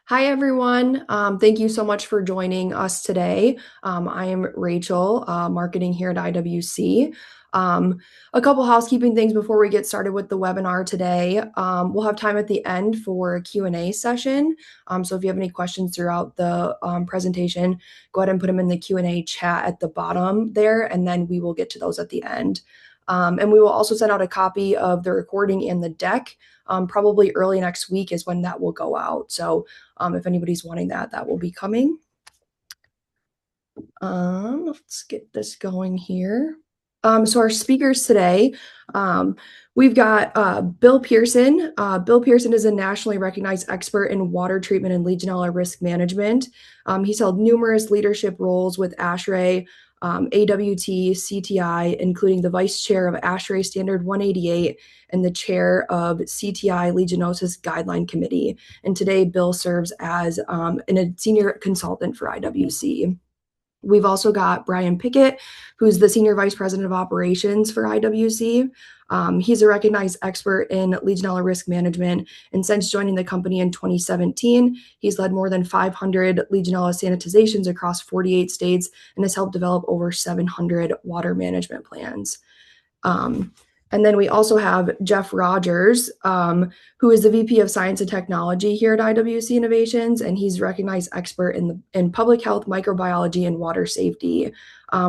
Hi, everyone. Thank you so much for joining us today. I am Rachel, marketing here at IWC. Um, a couple housekeeping things before we get started with the webinar today. We'll have time at the end for a Q&A session. So if you have any questions throughout the presentation, go ahead and put them in the Q&A chat at the bottom there, and then we will get to those at the end. And we will also send out a copy of the recording and the deck. Probably early next week is when that will go out. So if anybody's wanting that, that will be coming. Let's get this going here. So our speakers today, we've got Bill Pearson. Bill Pearson is a nationally recognized expert in water treatment and Legionella risk management. He's held numerous leadership roles with ASHRAE, AWT, CTI, including the vice chair of ASHRAE Standard 188 and the chair of CTI Legionnosis Guideline Committee. And today, Bill serves as a senior consultant for IWC. We've also got Brian Pickett, who's the Senior Vice President of Operations for IWC. He's a recognized expert in Legionella risk management, and since joining the company in 2017, he's led more than 500 Legionella sanitizations across 48 states and has helped develop over 700 water management plans. And then we also have Jeff Rogers, who is the VP of Science and Technology here at IWC Innovations, and he's a recognized expert in public health, microbiology, and water safety.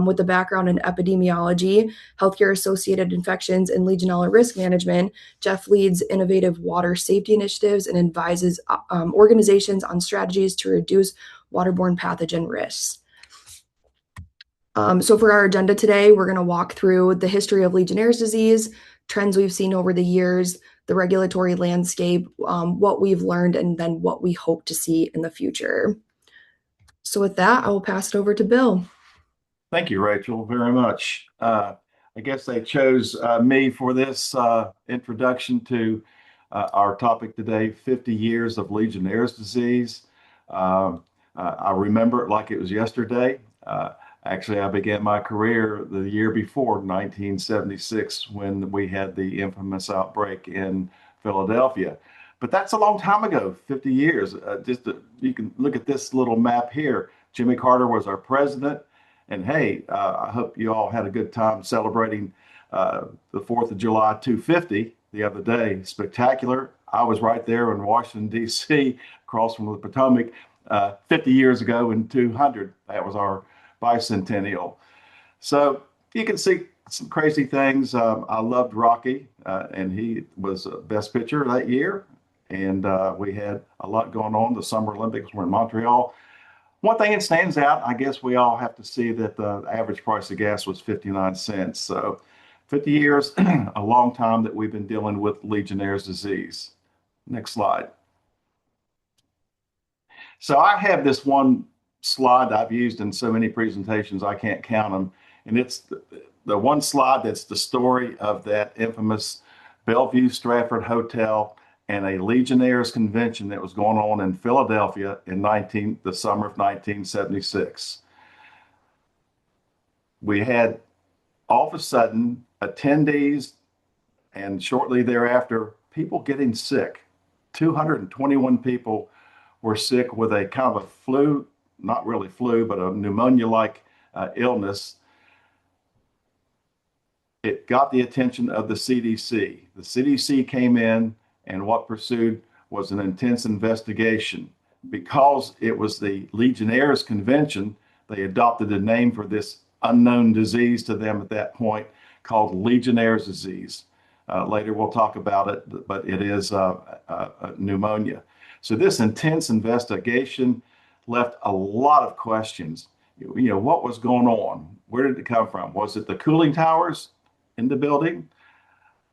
With a background in epidemiology, healthcare-associated infections, and Legionella risk management, Jeff leads innovative water safety initiatives and advises organizations on strategies to reduce waterborne pathogen risks. So for our agenda today, we're going to walk through the history of Legionnaire's disease, trends we've seen over the years, the regulatory landscape, what we've learned, and then what we hope to see in the future. So with that, I will pass it over to Bill. Thank you, Rachel, very much. I guess they chose me for this introduction to our topic today, 50 years of Legionnaire's disease. I remember it like it was yesterday. Actually, I began my career the year before, 1976, when we had the infamous outbreak in Philadelphia. But that's a long time ago, 50 years. You can look at this little map here. Jimmy Carter was our president. And hey, I hope you all had a good time celebrating the 4th of July 250 the other day. Spectacular. I was right there in Washington, D.C., across from the Potomac, 50 years ago in 200. That was our bicentennial. So you can see some crazy things. I loved Rocky, and he was best pitcher that year. And we had a lot going on. The Summer Olympics were in Montreal. One thing that stands out, I guess we all have to see that the average price of gas was 59 cents. So 50 years, a long time that we've been dealing with Legionnaire's disease. Next slide. So I have this one slide I've used in so many presentations, I can't count them. And it's the one slide that's the story of that infamous Bellevue Stratford Hotel and a Legionnaires convention that was going on in Philadelphia in the summer of 1976. We had all of a sudden attendees and shortly thereafter people getting sick. 221 people were sick with a kind of a flu, not really flu, but a pneumonia-like illness. It got the attention of the CDC. The CDC came in, and what pursued was an intense investigation. Because it was the Legionnaires Convention, they adopted a name for this unknown disease to them at that point called Legionnaire's disease. Later we'll talk about it, but it is pneumonia. So this intense investigation left a lot of questions. You know, what was going on? Where did it come from? Was it the cooling towers in the building?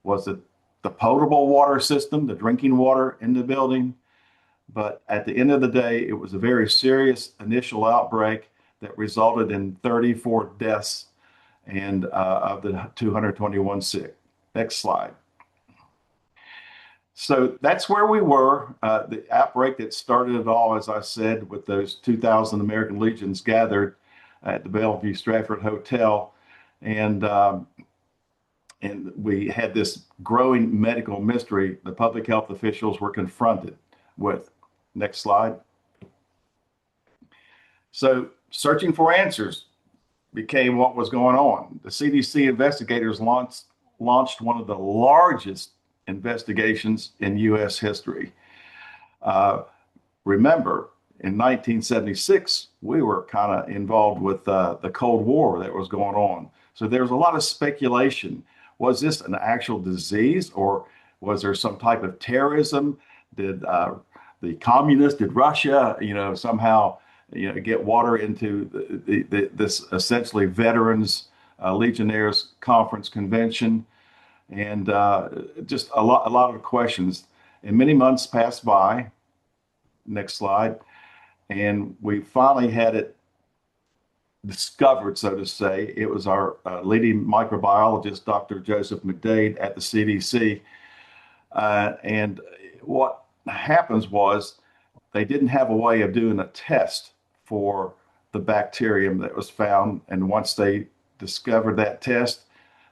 Was it the potable water system, the drinking water in the building? But at the end of the day, it was a very serious initial outbreak that resulted in 34 deaths and of the 221 sick. Next slide. So that's where we were. The outbreak that started it all, as I said, with those 2,000 American Legions gathered at the Bellevue Stratford Hotel. And we had this growing medical mystery the public health officials were confronted with. Next slide. So searching for answers became what was going on. The CDC investigators launched one of the largest investigations in U.S. history. Uh, Remember, in 1976, we were kind of involved with the Cold War that was going on. So there's a lot of speculation. Was this an actual disease, or was there some type of terrorism? Did the communists, did Russia, somehow, get water into this essentially veterans Legionnaires conference convention, and just a lot of questions. And many months passed by. Next slide. And we finally had it discovered, so to say. It was our leading microbiologist, Dr. Joseph McDade at the CDC. And what happens was they didn't have a way of doing a test for the bacterium that was found. And once they discovered that test,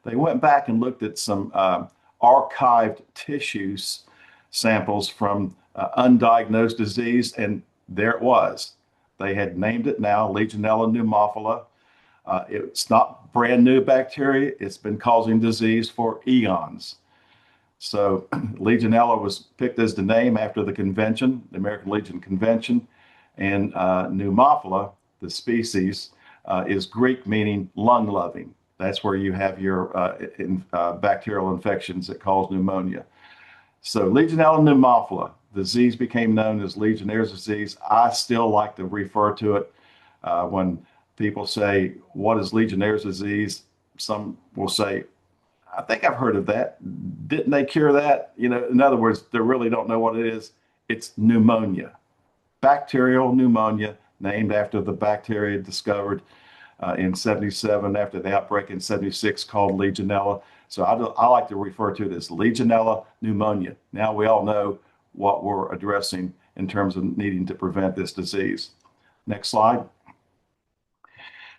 they went back and looked at some archived tissues samples from undiagnosed disease, and there it was. They had named it now Legionella pneumophila. It's not brand new bacteria. It's been causing disease for eons. So Legionella was picked as the name after the convention, the American Legion Convention, and pneumophila, the species, is Greek meaning lung-loving. That's where you have your bacterial infections that cause pneumonia. So Legionella pneumophila, disease became known as Legionnaire's disease. I still like to refer to it when people say, what is Legionnaire's disease? Some will say, I think I've heard of that. Didn't they cure that? In other words, they really don't know what it is. It's pneumonia, bacterial pneumonia, named after the bacteria discovered in 77 after the outbreak in 76 called Legionella. So I like to refer to it as Legionella pneumonia. Now we all know what we're addressing in terms of needing to prevent this disease. Next slide.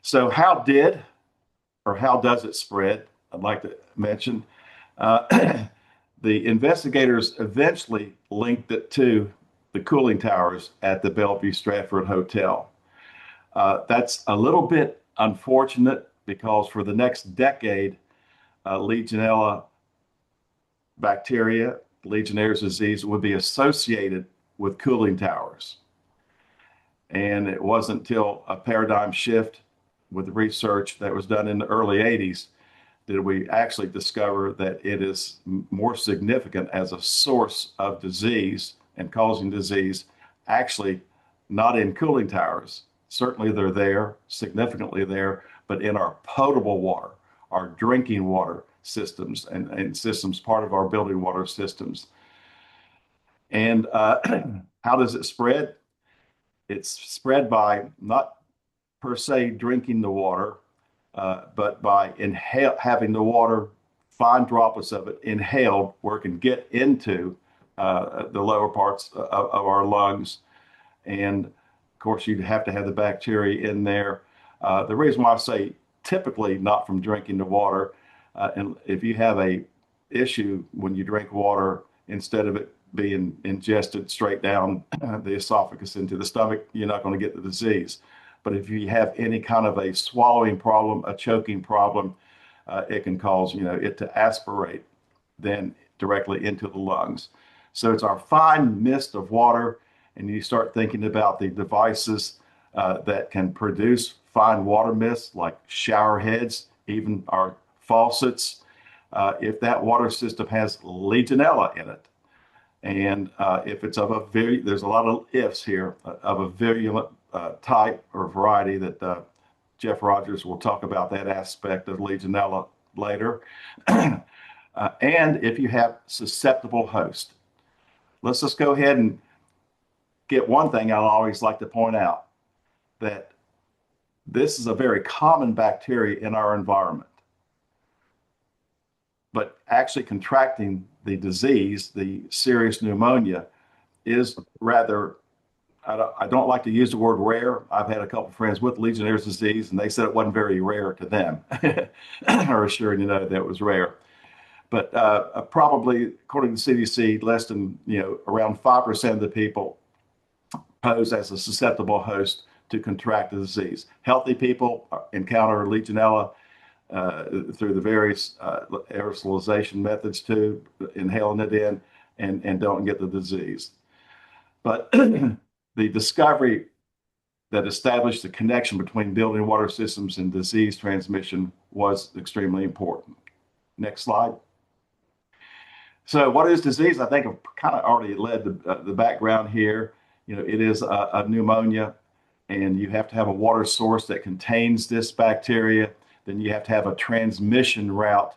So how does it spread? I'd like to mention. The investigators eventually linked it to the cooling towers at the Bellevue Stratford Hotel. That's a little bit unfortunate because for the next decade, Legionella bacteria, Legionnaire's disease, would be associated with cooling towers. And it wasn't until a paradigm shift with the research that was done in the early 80s did we actually discover that it is more significant as a source of disease and causing disease, actually not in cooling towers. Certainly they're there, significantly there, but in our potable water, our drinking water systems, and systems part of our building water systems. And how does it spread? It's spread by not per se drinking the water, but by having the water, fine droplets of it inhaled where it can get into the lower parts of our lungs. And of course, you'd have to have the bacteria in there. The reason why I say typically not from drinking the water, and if you have a issue when you drink water, instead of it being ingested straight down the esophagus into the stomach, you're not going to get the disease. But if you have any kind of a swallowing problem, a choking problem, it can cause it to aspirate then directly into the lungs. So it's our fine mist of water, and you start thinking about the devices that can produce fine water mist, like shower heads, even our faucets. If that water system has Legionella in it, and if it's of there's a lot of ifs here, of a virulent type or variety that Jeff Rogers will talk about that aspect of Legionella later. And if you have susceptible host. Let's just go ahead and get one thing I always like to point out, that this is a very common bacteria in our environment. But actually contracting the disease, the serious pneumonia, is rather, I don't like to use the word rare. I've had a couple of friends with Legionnaire's disease, and they said it wasn't very rare to them, or assuring that it was rare. But probably, according to the CDC, less than around 5% of the people pose as a susceptible host to contract the disease. Healthy people encounter Legionella through the various aerosolization methods too, inhaling it in, and don't get the disease. But the discovery that established the connection between building water systems and disease transmission was extremely important. Next slide. So what is disease? I think I've kind of already led the background here. It is a pneumonia, and you have to have a water source that contains this bacteria. Then you have to have a transmission route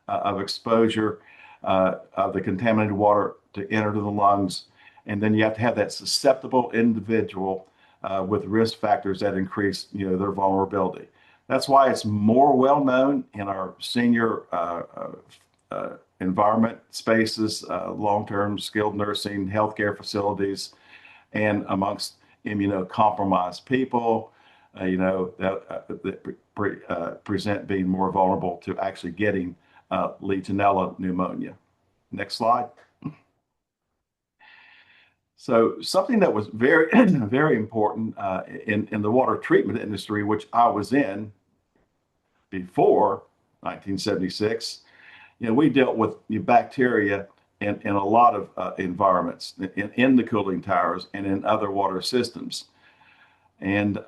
of exposure of the contaminated water to enter to the lungs. And then you have to have that susceptible individual with risk factors that increase, their vulnerability. That's why it's more well known in our senior environment spaces, long-term skilled nursing, healthcare facilities, and amongst immunocompromised people, that present being more vulnerable to actually getting Legionella pneumonia. Next slide. So something that was very, very important in the water treatment industry, which I was in before 1976, we dealt with bacteria in a lot of environments, in the cooling towers and in other water systems. And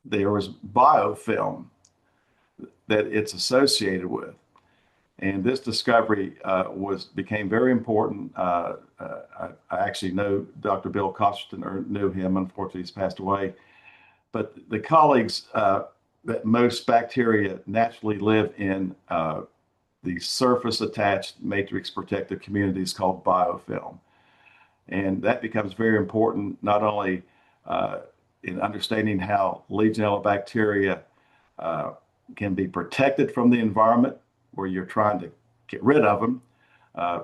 there was biofilm that it's associated with. And this discovery became very important. I actually know Dr. Bill Costerton, or knew him. Unfortunately, he's passed away. But the colleagues that most bacteria naturally live in the surface-attached matrix protective communities called biofilm. And that becomes very important, not only in understanding how Legionella bacteria can be protected from the environment where you're trying to get rid of them,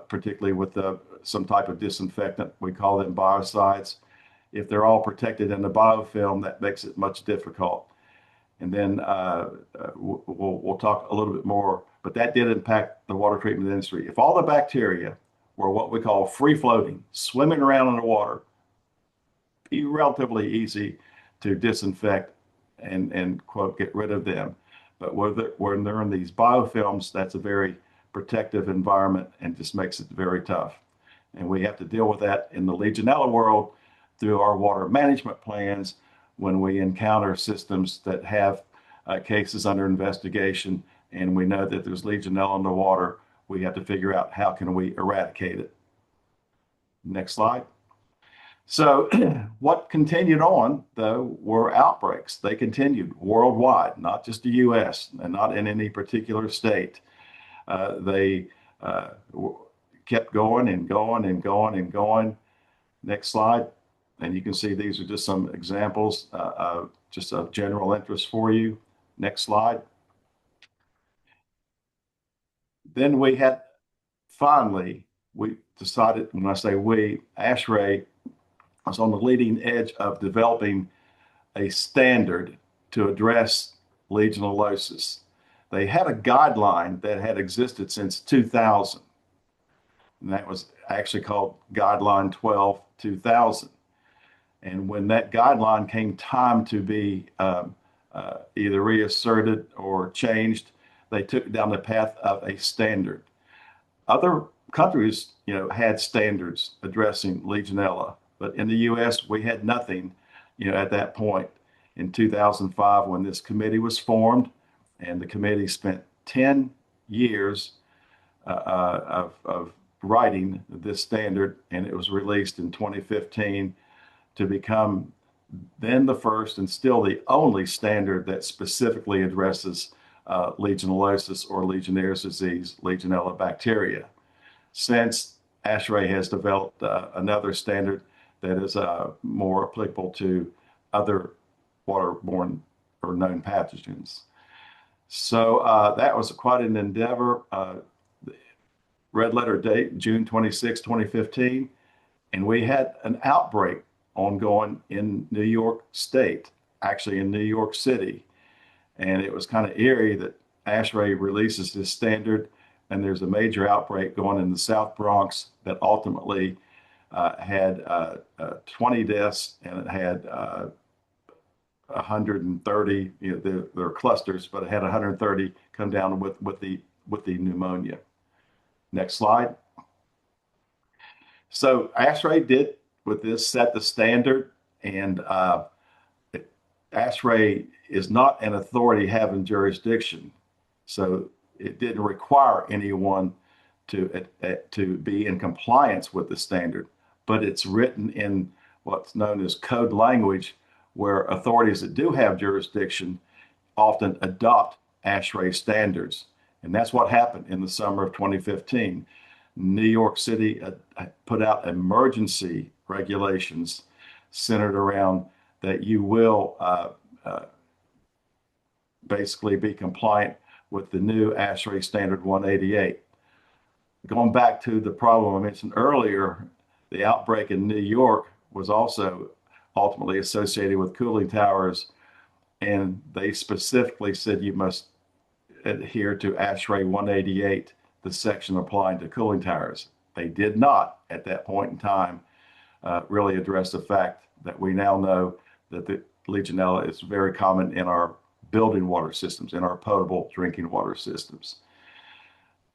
particularly with some type of disinfectant. We call them biocides. If they're all protected in the biofilm, that makes it much difficult. And then we'll talk a little bit more, but that did impact the water treatment industry. If all the bacteria were what we call free-floating, swimming around in the water, it'd be relatively easy to disinfect and quote, get rid of them. But when they're in these biofilms, that's a very protective environment and just makes it very tough. And we have to deal with that in the Legionella world through our water management plans when we encounter systems that have cases under investigation and we know that there's Legionella in the water. We have to figure out how can we eradicate it. Next slide. So what continued on, though, were outbreaks. They continued worldwide, not just the U.S. and not in any particular state. They kept going and going and going and going. Next slide. And you can see these are just some examples of just of general interest for you. Next slide. Then we had, finally, we decided, when I say we, ASHRAE was on the leading edge of developing a standard to address legionellosis. They had a guideline that had existed since 2000, and that was actually called Guideline 12-2000. And when that guideline came time to be either reasserted or changed, they took down the path of a standard. Other countries, had standards addressing Legionella, but in the U.S., we had nothing, at that point. In 2005, when this committee was formed, and the committee spent 10 years of writing this standard, and it was released in 2015 to become then the first and still the only standard that specifically addresses legionellosis or Legionnaire's disease, Legionella bacteria. Since ASHRAE has developed another standard that is more applicable to other waterborne or known pathogens. So that was quite an endeavor. Red letter date, June 26, 2015, and we had an outbreak ongoing in New York State, actually in New York City. And it was kind of eerie that ASHRAE releases this standard, and there's a major outbreak going in the South Bronx that ultimately had 20 deaths, and it had 130, there are clusters, but it had 130 come down with the pneumonia. Next slide. So ASHRAE did with this set the standard, and ASHRAE is not an authority having jurisdiction, so it didn't require anyone to be in compliance with the standard, but it's written in what's known as code language, where authorities that do have jurisdiction often adopt ASHRAE standards. And that's what happened in the summer of 2015. New York City put out emergency regulations centered around that you will basically be compliant with the new ASHRAE standard 188. Going back to the problem I mentioned earlier, the outbreak in New York was also ultimately associated with cooling towers, and they specifically said you must adhere to ASHRAE 188, the section applying to cooling towers. They did not, at that point in time, really address the fact that we now know that the Legionella is very common in our building water systems, in our potable drinking water systems.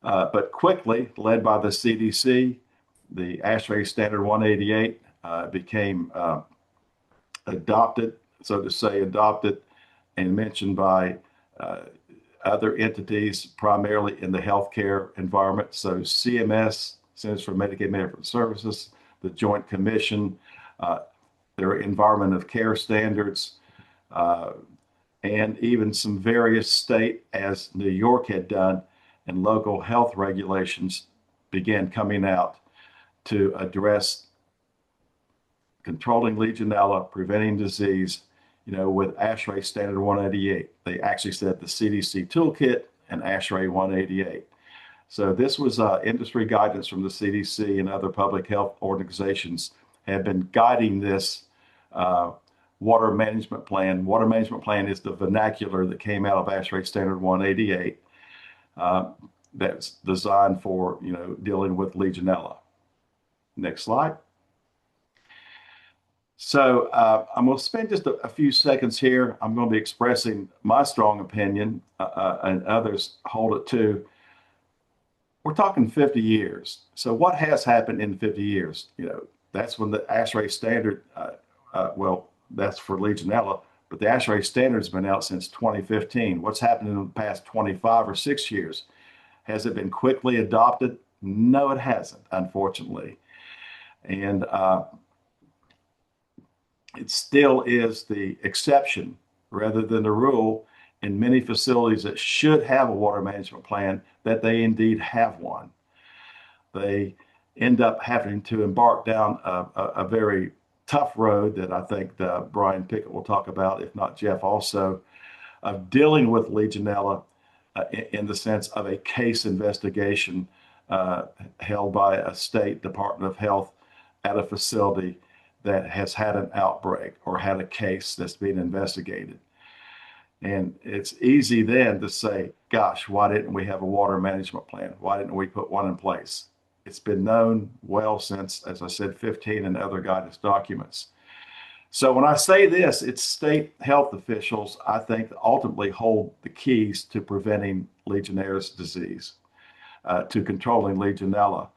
But quickly, led by the CDC, the ASHRAE standard 188 became adopted, so to say, and mentioned by other entities, primarily in the healthcare environment. So CMS, Centers for Medicaid and Medicaid Services, the Joint Commission, their Environment of Care standards, and even some various state, as New York had done, and local health regulations began coming out to address controlling Legionella, preventing disease, with ASHRAE standard 188. They actually said the CDC toolkit and ASHRAE 188. So this was industry guidance from the CDC, and other public health organizations have been guiding this water management plan. Water management plan is the vernacular that came out of ASHRAE standard 188. That's designed for dealing with Legionella. Next slide. So I'm going to spend just a few seconds here. I'm going to be expressing my strong opinion, and others hold it too. We're talking 50 years. So what has happened in 50 years? That's when the ASHRAE standard, well, that's for Legionella, but the ASHRAE standard has been out since 2015. What's happened in the past 25 or 6 years? Has it been quickly adopted? No, it hasn't, unfortunately. And it still is the exception rather than the rule in many facilities that should have a water management plan, that they indeed have one. They end up having to embark down a very tough road that I think Brian Pickett will talk about, if not Jeff also, of dealing with Legionella in the sense of a case investigation held by a state Department of Health at a facility that has had an outbreak or had a case that's being investigated. And it's easy then to say, gosh, why didn't we have a water management plan? Why didn't we put one in place? It's been known well since, as I said, 15 and other guidance documents. So when I say this, it's state health officials, I think, ultimately hold the keys to preventing Legionnaire's disease, to controlling Legionella.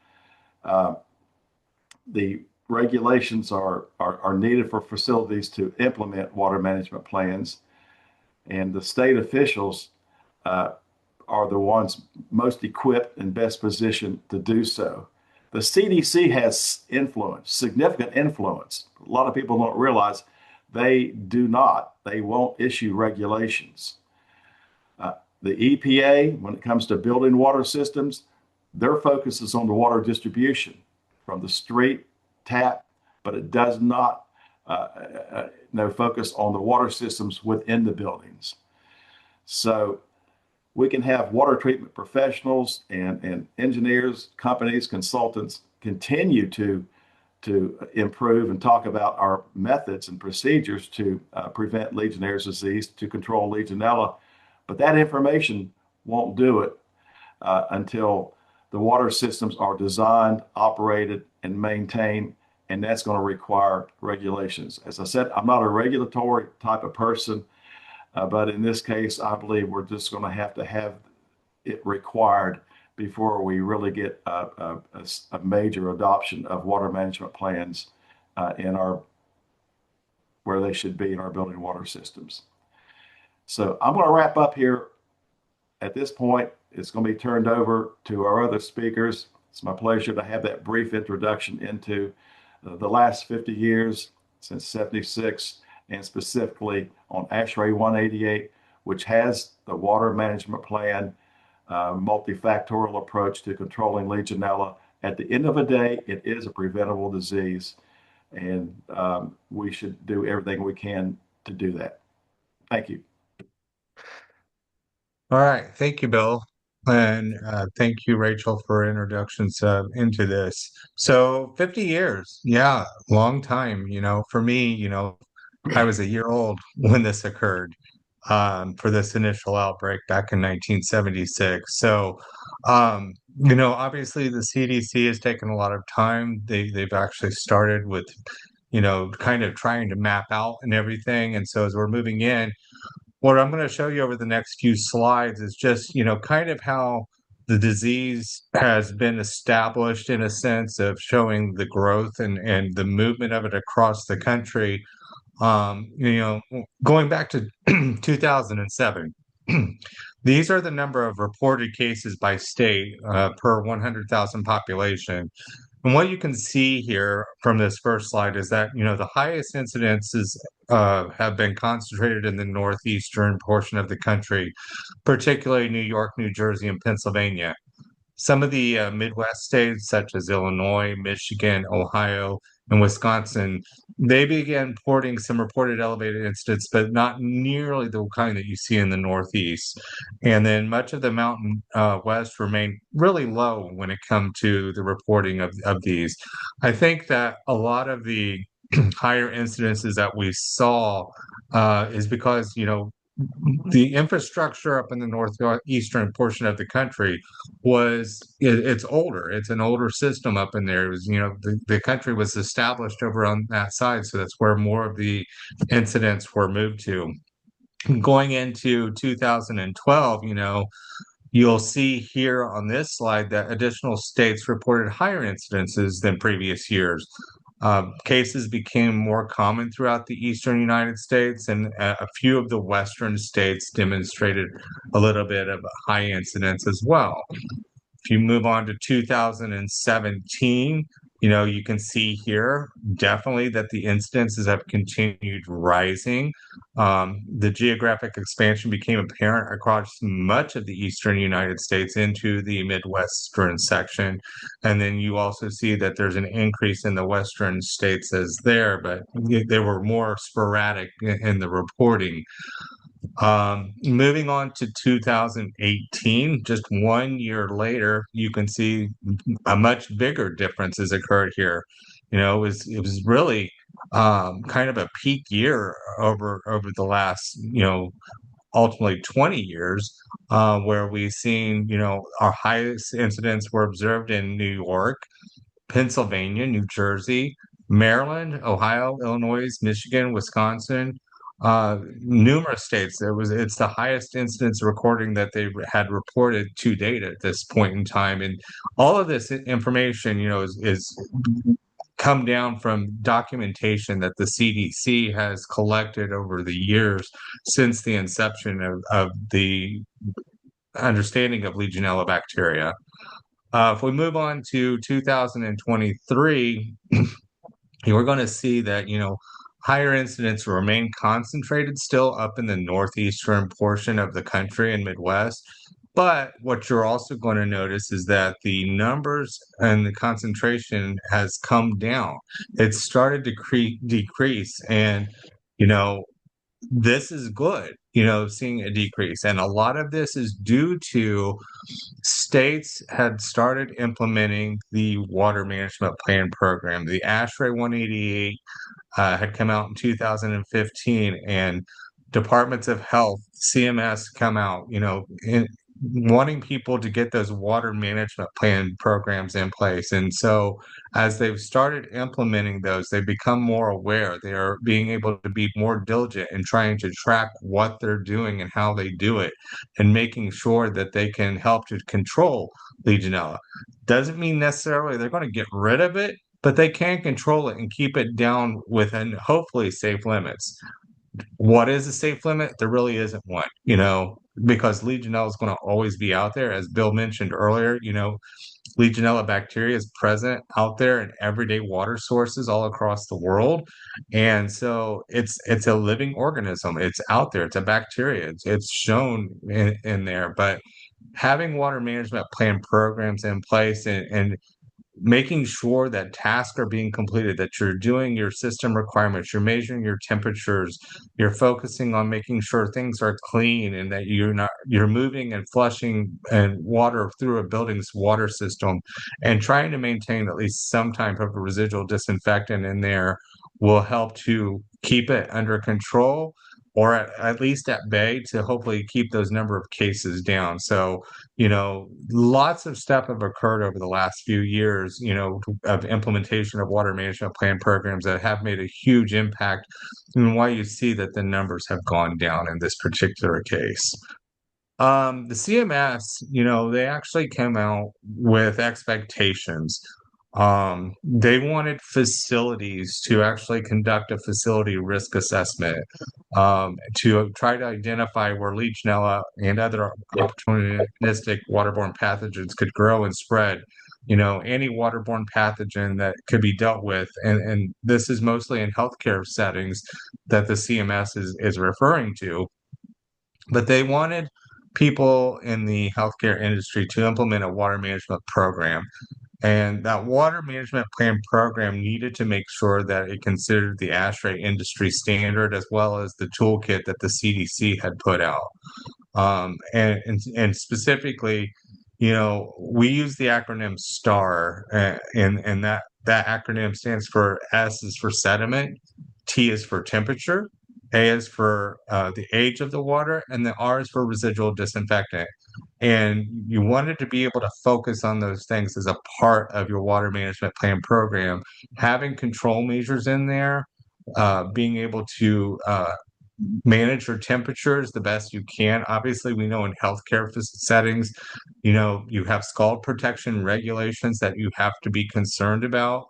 The regulations are needed for facilities to implement water management plans, and the state officials are the ones most equipped and best positioned to do so. The CDC has influence, significant influence. A lot of people don't realize they do not. They won't issue regulations. The EPA, when it comes to building water systems, their focus is on the water distribution from the street, tap, but it does not focus on the water systems within the buildings. So we can have water treatment professionals and engineers, companies, consultants continue to improve and talk about our methods and procedures to prevent Legionnaire's disease, to control Legionella, but that information won't do it until the water systems are designed, operated, and maintained and that's going to require regulations. As I said, I'm not a regulatory type of person, but in this case, I believe we're just going to have it required before we really get a major adoption of water management plans in our where they should be in our building water systems. So I'm going to wrap up here at this point. It's going to be turned over to our other speakers. It's my pleasure to have that brief introduction into the last 50 years since 76, and specifically on ASHRAE 188, which has the water management plan, multifactorial approach to controlling Legionella. At the end of the day, it is a preventable disease, and we should do everything we can to do that. Thank you. All right. Thank you, Bill. And thank you, Rachel, for introductions into this. So 50 years, yeah, long time. For me, I was a year old when this occurred for this initial outbreak back in 1976. So, obviously the CDC has taken a lot of time. They've actually started with, kind of trying to map out and everything. And so as we're moving in, what I'm going to show you over the next few slides is just, kind of how the disease has been established in a sense of showing the growth and the movement of it across the country. Going back to 2007, these are the number of reported cases by state per 100,000 population. And what you can see here from this first slide is that, the highest incidences have been concentrated in the northeastern portion of the country, particularly New York, New Jersey, and Pennsylvania. Some of the Midwest states, such as Illinois, Michigan, Ohio, and Wisconsin, they began reporting some reported elevated incidents, but not nearly the kind that you see in the Northeast. And then much of the Mountain West remained really low when it comes to the reporting of these. I think that a lot of the higher incidences that we saw is because, the infrastructure up in the northeastern portion of the country it's older. It's an older system up in there. It was, the country was established over on that side, so that's where more of the incidents were moved to. Going into 2012, you'll see here on this slide that additional states reported higher incidences than previous years. Cases became more common throughout the eastern United States, and a few of the western states demonstrated a little bit of high incidence as well. If you move on to 2017, you can see here definitely that the incidences have continued rising. The geographic expansion became apparent across much of the eastern United States into the Midwestern section. And then you also see that there's an increase in the western states as there, but they were more sporadic in the reporting. Moving on to 2018, just 1 year later, you can see a much bigger difference has occurred here. It was really kind of a peak year over the last, ultimately 20 years, where we've seen, our highest incidents were observed in New York, Pennsylvania, New Jersey, Maryland, Ohio, Illinois, Michigan, Wisconsin, numerous states. It's the highest incidence recording that they had reported to date at this point in time. And all of this information, is come down from documentation that the CDC has collected over the years since the inception of the understanding of Legionella bacteria. If we move on to 2023, we're going to see that, higher incidents remain concentrated still up in the northeastern portion of the country and Midwest. But what you're also going to notice is that the numbers and the concentration has come down. It's started to decrease. And, this is good, seeing a decrease. And a lot of this is due to states had started implementing the water management plan program. The ASHRAE 188 had come out in 2015, and departments of health, CMS, come out, wanting people to get those water management plan programs in place. And so as they've started implementing those, they've become more aware. They are being able to be more diligent in trying to track what they're doing and how they do it, and making sure that they can help to control Legionella. Doesn't mean necessarily they're going to get rid of it, but they can control it and keep it down within hopefully safe limits. What is a safe limit? There really isn't one, because Legionella is going to always be out there. As Bill mentioned earlier, Legionella bacteria is present out there in everyday water sources all across the world. And so it's a living organism. It's out there. It's a bacteria. It's shown in there. But having water management plan programs in place, and making sure that tasks are being completed, that you're doing your system requirements, you're measuring your temperatures, you're focusing on making sure things are clean, and that you're moving and flushing and water through a building's water system, and trying to maintain at least some type of residual disinfectant in there will help to keep it under control, or at least at bay, to hopefully keep those number of cases down. So, lots of stuff have occurred over the last few years, of implementation of water management plan programs that have made a huge impact, and why you see that the numbers have gone down in this particular case. The CMS, they actually came out with expectations. They wanted facilities to actually conduct a facility risk assessment, to try to identify where Legionella and other opportunistic waterborne pathogens could grow and spread. Any waterborne pathogen that could be dealt with, and this is mostly in healthcare settings that the CMS is referring to. But they wanted people in the healthcare industry to implement a water management program. And that water management plan program needed to make sure that it considered the ASHRAE industry standard, as well as the toolkit that the CDC had put out. And specifically, we use the acronym STAR, and that acronym stands for: S is for sediment, T is for temperature, A is for the age of the water, and the R is for residual disinfectant. And you wanted to be able to focus on those things as a part of your water management plan program, having control measures in there, being able to manage your temperatures the best you can. Obviously, we know in healthcare settings, you have scald protection regulations that you have to be concerned about,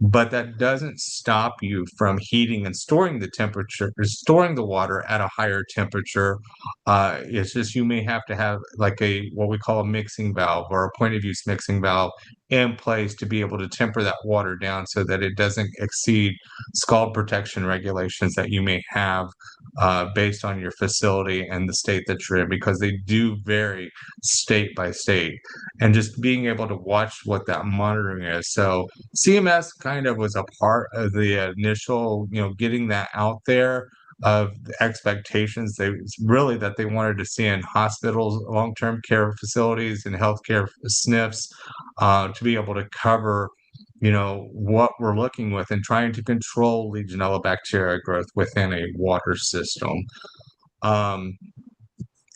but that doesn't stop you from heating and storing the temperature, or storing the water at a higher temperature. It's just you may have to have like what we call a mixing valve, or a point of use mixing valve, in place to be able to temper that water down so that it doesn't exceed scald protection regulations that you may have, based on your facility and the state that you're in, because they do vary state by state. And just being able to watch what that monitoring is. So CMS kind of was a part of the initial, getting that out there, of the expectations really that they wanted to see in hospitals, long-term care facilities, and healthcare SNFs, to be able to cover what we're looking with, and trying to control Legionella bacteria growth within a water system.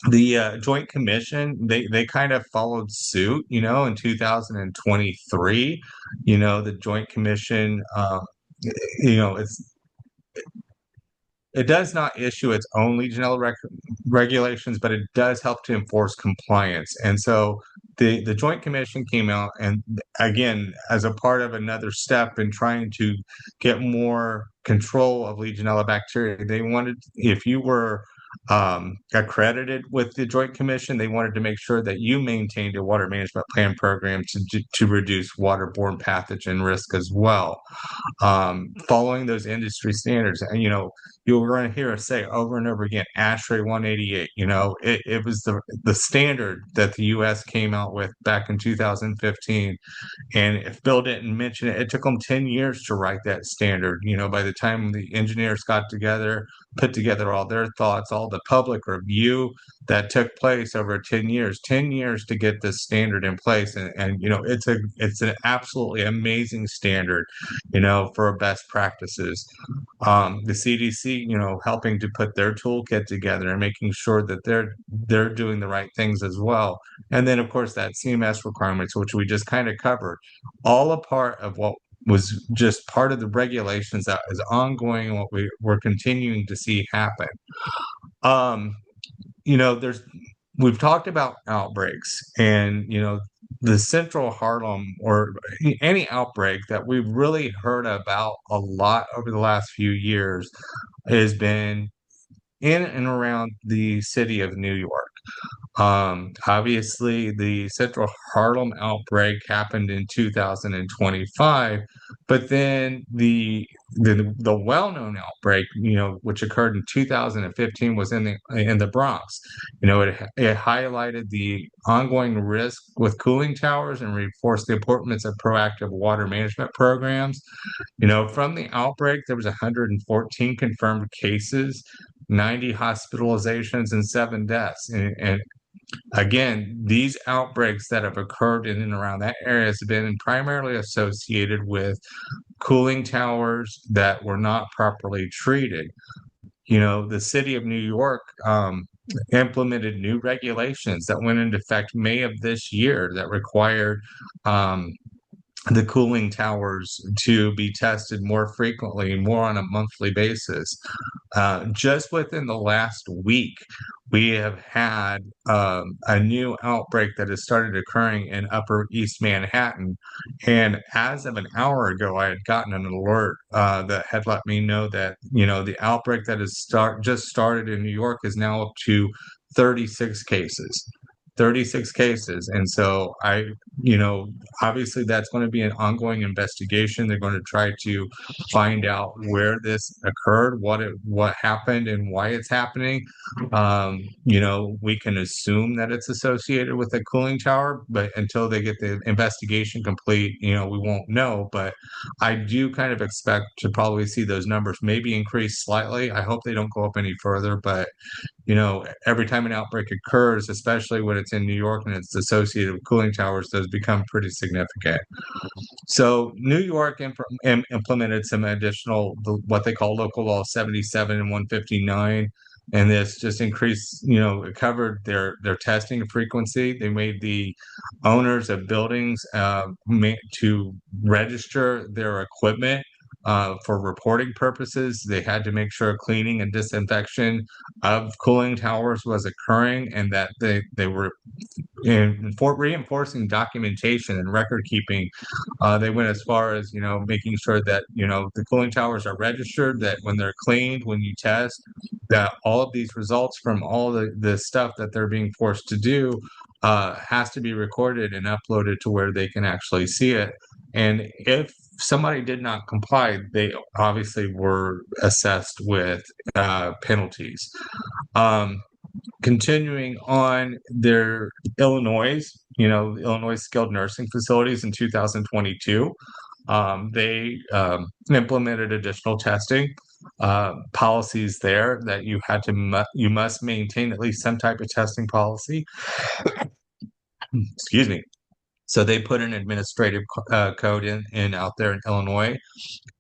The Joint Commission, they kind of followed suit, in 2023. The Joint Commission, it's it does not issue its own Legionella regulations, but it does help to enforce compliance. And so the Joint Commission came out, and again, as a part of another step in trying to get more control of Legionella bacteria, they wanted, if you were accredited with the Joint Commission, they wanted to make sure that you maintained a water management plan program to reduce waterborne pathogen risk as well, following those industry standards. And you're going to hear us say over and over again, ASHRAE 188. It was the standard that the U.S. came out with back in 2015. And if Bill didn't mention it, it took them 10 years to write that standard. By the time the engineers got together, put together all their thoughts, all the public review that took place over 10 years to get this standard in place. And it's an absolutely amazing standard, for best practices. The CDC, CDC, helping to put their toolkit together and making sure that they're doing the right things as well. And then, of course, that CMS requirements, which we just kind of covered, all a part of what was just part of the regulations that is ongoing and what we're continuing to see happen. Um, there's we've talked about outbreaks, and the central Harlem, or any outbreak that we've really heard about a lot over the last few years, has been in and around the city of New York. Obviously, the Central Harlem outbreak happened in 2025, but then the well-known outbreak, which occurred in 2015, was in the Bronx. It highlighted the ongoing risk with cooling towers and reinforced the importance of proactive water management programs. From the outbreak, there was 114 confirmed cases, 90 hospitalizations, and 7 deaths. And again, these outbreaks that have occurred in and around that area has been primarily associated with cooling towers that were not properly treated. The city of New York implemented new regulations that went into effect May of this year that required the cooling towers to be tested more frequently, more on a monthly basis. Just within the last week, we have had a new outbreak that has started occurring in Upper East Manhattan. And as of an hour ago, I had gotten an alert that had let me know that, the outbreak that has just started in New York is now up to 36 cases. 36 cases. And so obviously that's going to be an ongoing investigation. They're going to try to find out where this occurred, what happened, and why it's happening. We can assume that it's associated with a cooling tower, but until they get the investigation complete, we won't know. But I do kind of expect to probably see those numbers maybe increase slightly. I hope they don't go up any further, but every time an outbreak occurs, especially when it's in New York and it's associated with cooling towers, those become pretty significant. So New York implemented some additional, what they call Local Law 77 and 159. And this just increased, it covered their testing frequency. They made the owners of buildings to register their equipment for reporting purposes. They had to make sure cleaning and disinfection of cooling towers was occurring, and that they were for reinforcing documentation and record keeping. They went as far as making sure that the cooling towers are registered, that when they're cleaned, when you test, that all of these results from all the stuff that they're being forced to do has to be recorded and uploaded to where they can actually see it. And if somebody did not comply, they obviously were assessed with penalties. Continuing on, their Illinois skilled nursing facilities in 2022, they implemented additional testing policies there, that you must maintain at least some type of testing policy. Excuse me. So they put an administrative code in out there in Illinois,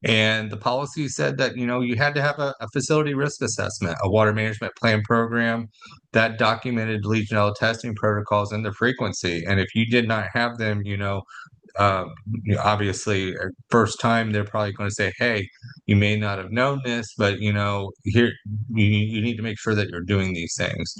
and the policy said that you had to have a facility risk assessment, a water management plan program that documented Legionella testing protocols and the frequency. And if you did not have them, obviously, first time they're probably going to say, "Hey, you may not have known this, but here you need to make sure that you're doing these things."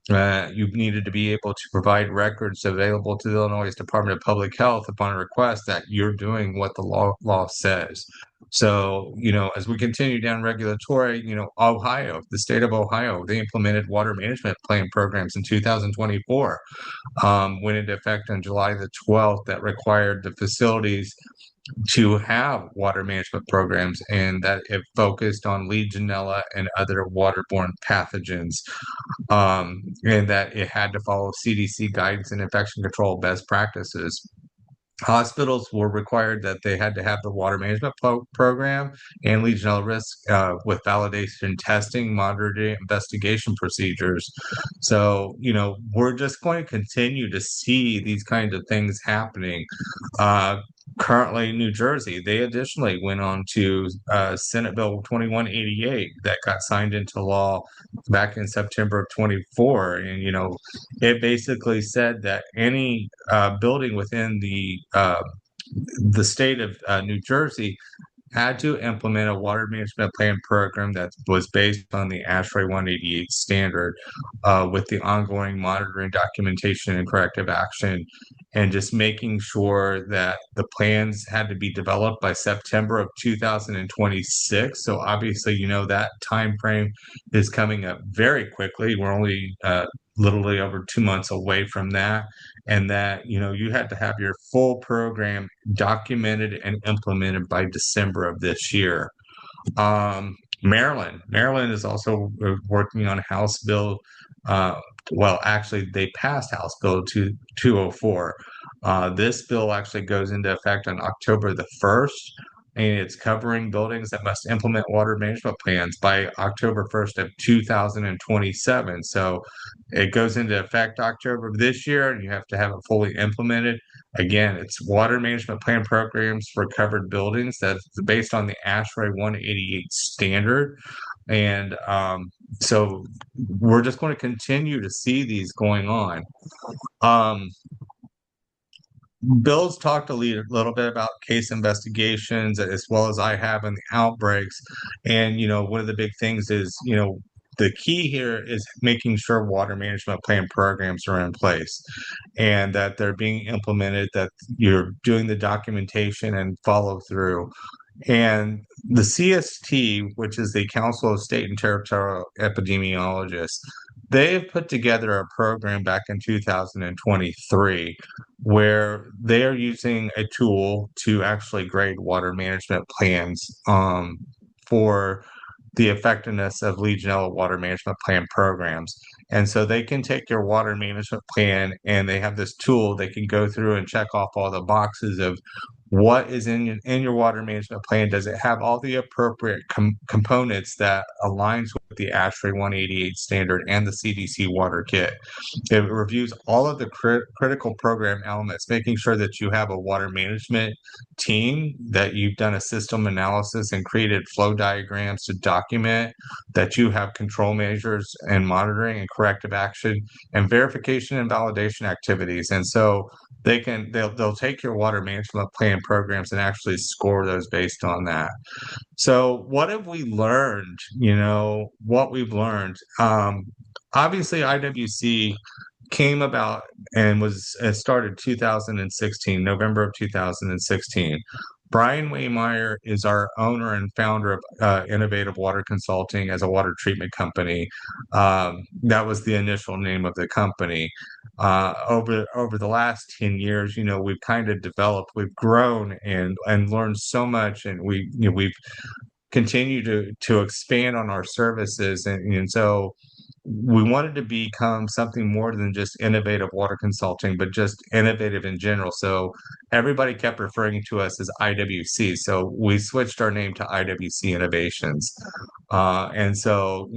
You needed to be able to provide records available to the Illinois Department of Public Health upon request that you're doing what the law says. So, as we continue down regulatory, Ohio, the state of Ohio, they implemented water management plan programs in 2024, went into effect on July the 12th, that required the facilities to have water management programs, and that it focused on Legionella and other waterborne pathogens, and that it had to follow CDC guidance and infection control best practices. Hospitals were required that they had to have the water management program and Legionella risk with validation testing, monitoring, investigation procedures. So, we're just going to continue to see these kinds of things happening. currently New Jersey, they additionally went on to Senate Bill 2188 that got signed into law back in September of 24. And, it basically said that any building within the state of New Jersey had to implement a water management plan program that was based on the ASHRAE 188 standard, with the ongoing monitoring, documentation, and corrective action, and just making sure that the plans had to be developed by September of 2026. So obviously, that time frame is coming up very quickly. We're only literally over 2 months away from that, and that you had to have your full program documented and implemented by December of this year. Maryland is also working on House Bill. Uh, well, actually, they passed House Bill 204. This bill actually goes into effect on October the 1st, and it's covering buildings that must implement water management plans by October 1st of 2027. So it goes into effect October of this year, and you have to have it fully implemented. Again, it's water management plan programs for covered buildings that's based on the ASHRAE 188 standard. And so we're just going to continue to see these going on. Um, Bill's talked a little bit about case investigations as well as I have in the outbreaks. And, one of the big things is, the key here is making sure water management plan programs are in place and that they're being implemented, that you're doing the documentation and follow through. And the CST, which is the Council of State and Territorial Epidemiologists, they have put together a program back in 2023 where they are using a tool to actually grade water management plans for the effectiveness of Legionella water management plan programs. And so they can take your water management plan and they have this tool they can go through and check off all the boxes of what is in your water management plan. Does it have all the appropriate components that aligns with the ASHRAE 188 standard and the CDC water kit? It reviews all of the critical program elements, making sure that you have a water management team, that you've done a system analysis and created flow diagrams to document, that you have control measures and monitoring and corrective action and verification and validation activities. And so they'll take your water management plan programs and actually score those based on that. So what have we learned? What we've learned. Obviously, IWC came about and was started 2016, November of 2016. Brian Waymeyer is our owner and founder of Innovative Water Consulting as a water treatment company. That was the initial name of the company. Over the last 10 years, we've kind of developed, we've grown and learned so much, and we've continued to expand on our services, and so we wanted to become something more than just innovative water consulting, but just innovative in general. So everybody kept referring to us as IWC. So we switched our name to IWC Innovations. And so,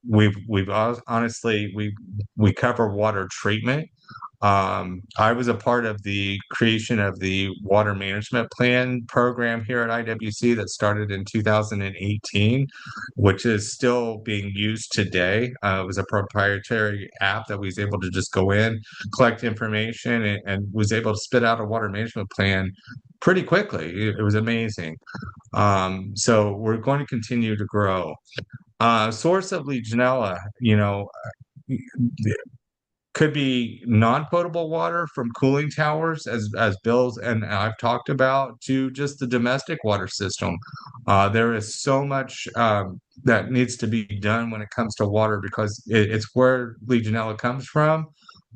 we've honestly, we cover water treatment. I was a part of the creation of the water management plan program here at IWC that started in 2018, which is still being used today. It was a proprietary app that was able to just go in, collect information, and was able to spit out a water management plan pretty quickly. It was amazing. So we're going to continue to grow. Source of Legionella, could be non-potable water from cooling towers, as Bill's and I've talked about, to just the domestic water system. There is so much that needs to be done when it comes to water because it's where Legionella comes from.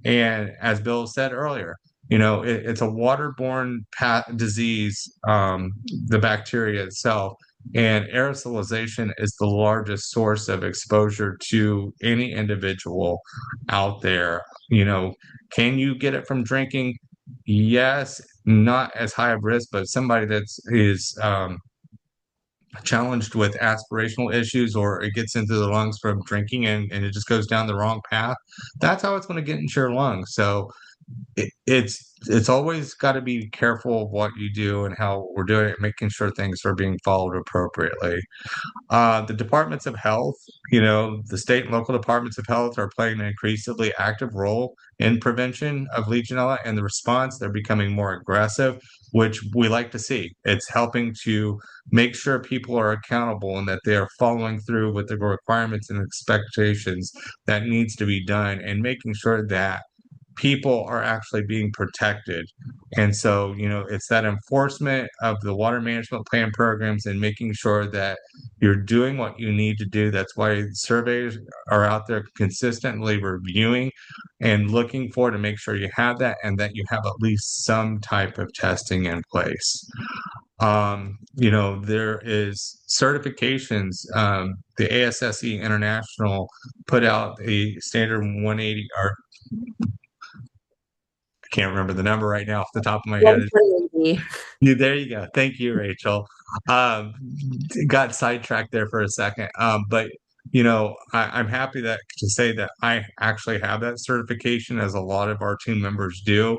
And as Bill said earlier, it's a waterborne disease, the bacteria itself. And aerosolization is the largest source of exposure to any individual out there. Can you get it from drinking? Yes, not as high of risk, but somebody is challenged with aspirational issues, or it gets into the lungs from drinking and it just goes down the wrong path, that's how it's going to get into your lungs. So it's always got to be careful of what you do and how we're doing it, making sure things are being followed appropriately. The departments of health, the state and local departments of health are playing an increasingly active role in prevention of Legionella and the response. They're becoming more aggressive, which we like to see. It's helping to make sure people are accountable and that they are following through with the requirements and expectations that needs to be done, and making sure that people are actually being protected. And so, it's that enforcement of the water management plan programs and making sure that you're doing what you need to do. That's why surveys are out there consistently reviewing and looking for to make sure you have that and that you have at least some type of testing in place. There is certifications. The ASSE International put out a standard 180, or can't remember the number right now off the top of my head. 120. There you go. Thank you, Rachel. Um, got sidetracked there for a second. But I'm happy to say that I actually have that certification, as a lot of our team members do.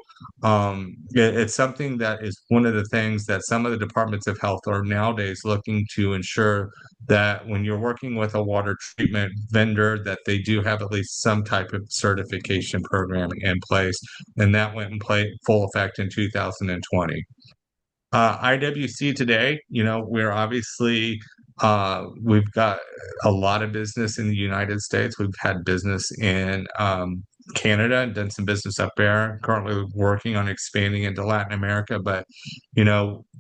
It's something that is one of the things that some of the departments of health are nowadays looking to ensure, that when you're working with a water treatment vendor, that they do have at least some type of certification program in place. And that went in full effect in 2020. IWC today, we're obviously, we've got a lot of business in the United States. We've had business in Canada and done some business up there. Currently working on expanding into Latin America, but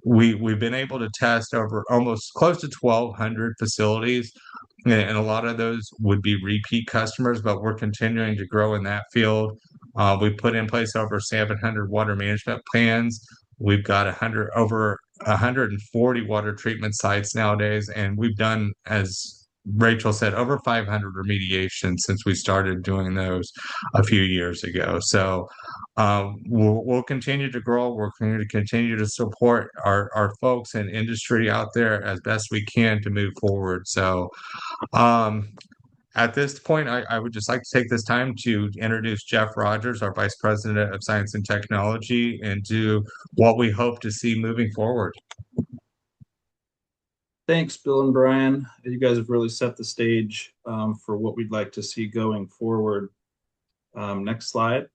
we've been able to test over almost close to 1,200 facilities, and a lot of those would be repeat customers. But we're continuing to grow in that field. We put in place over 700 water management plans. We've got over 140 water treatment sites nowadays, and we've done, as Rachel said, over 500 remediations since we started doing those a few years ago. So we'll continue to grow. We're going to continue to support our folks and industry out there as best we can to move forward. So um, at this point, I would just like to take this time to introduce Jeff Rogers, our Vice President of Science and Technology, and do what we hope to see moving forward. Thanks, Bill and Brian. You guys have really set the stage for what we'd like to see going forward. Next slide.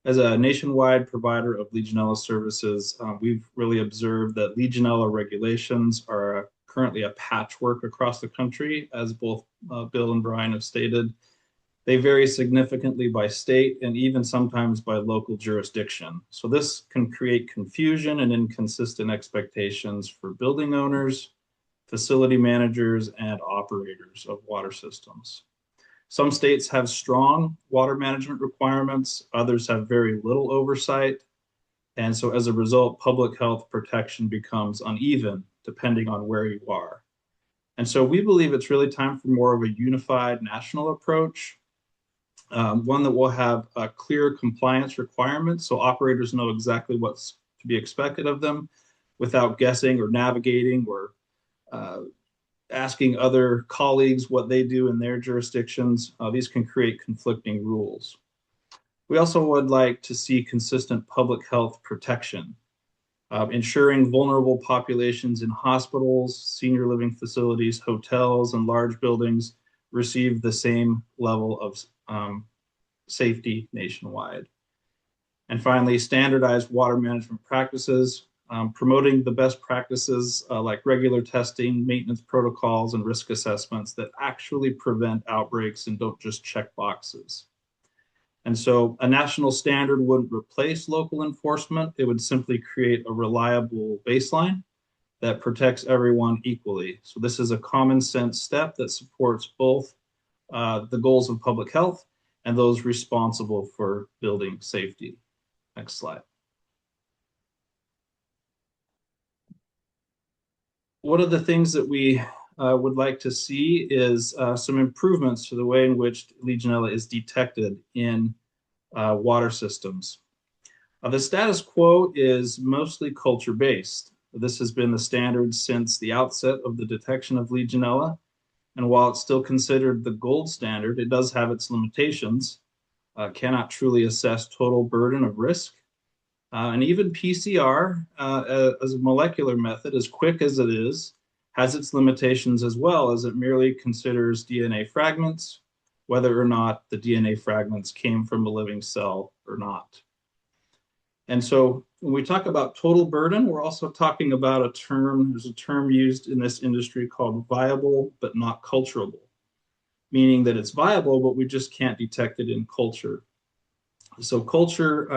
As a nationwide provider of Legionella services, we've really observed that Legionella regulations are currently a patchwork across the country, as both Bill and Brian have stated. They vary significantly by state and even sometimes by local jurisdiction. So this can create confusion and inconsistent expectations for building owners, facility managers, and operators of water systems. Some states have strong water management requirements, others have very little oversight. And so as a result, public health protection becomes uneven depending on where you are. And so we believe it's really time for more of a unified national approach, one that will have clear compliance requirements so operators know exactly what's to be expected of them without guessing or navigating or asking other colleagues what they do in their jurisdictions. These can create conflicting rules. We also would like to see consistent public health protection, ensuring vulnerable populations in hospitals, senior living facilities, hotels, and large buildings receive the same level of safety nationwide. And finally, standardized water management practices, promoting the best practices like regular testing, maintenance protocols, and risk assessments that actually prevent outbreaks and don't just check boxes. And so a national standard wouldn't replace local enforcement. It would simply create a reliable baseline that protects everyone equally. So this is a common sense step that supports both the goals of public health and those responsible for building safety. Next slide. One of the things that we would like to see is some improvements to the way in which Legionella is detected in water systems. The status quo is mostly culture-based. This has been the standard since the outset of the detection of Legionella. And while it's still considered the gold standard, it does have its limitations. cannot truly assess total burden of risk. And even PCR, as a molecular method, as quick as it is, has its limitations as well, as it merely considers DNA fragments, whether or not the DNA fragments came from a living cell or not. And so when we talk about total burden, we're also talking about a term, there's a term used in this industry called viable but not culturable, meaning that it's viable, but we just can't detect it in culture. So culture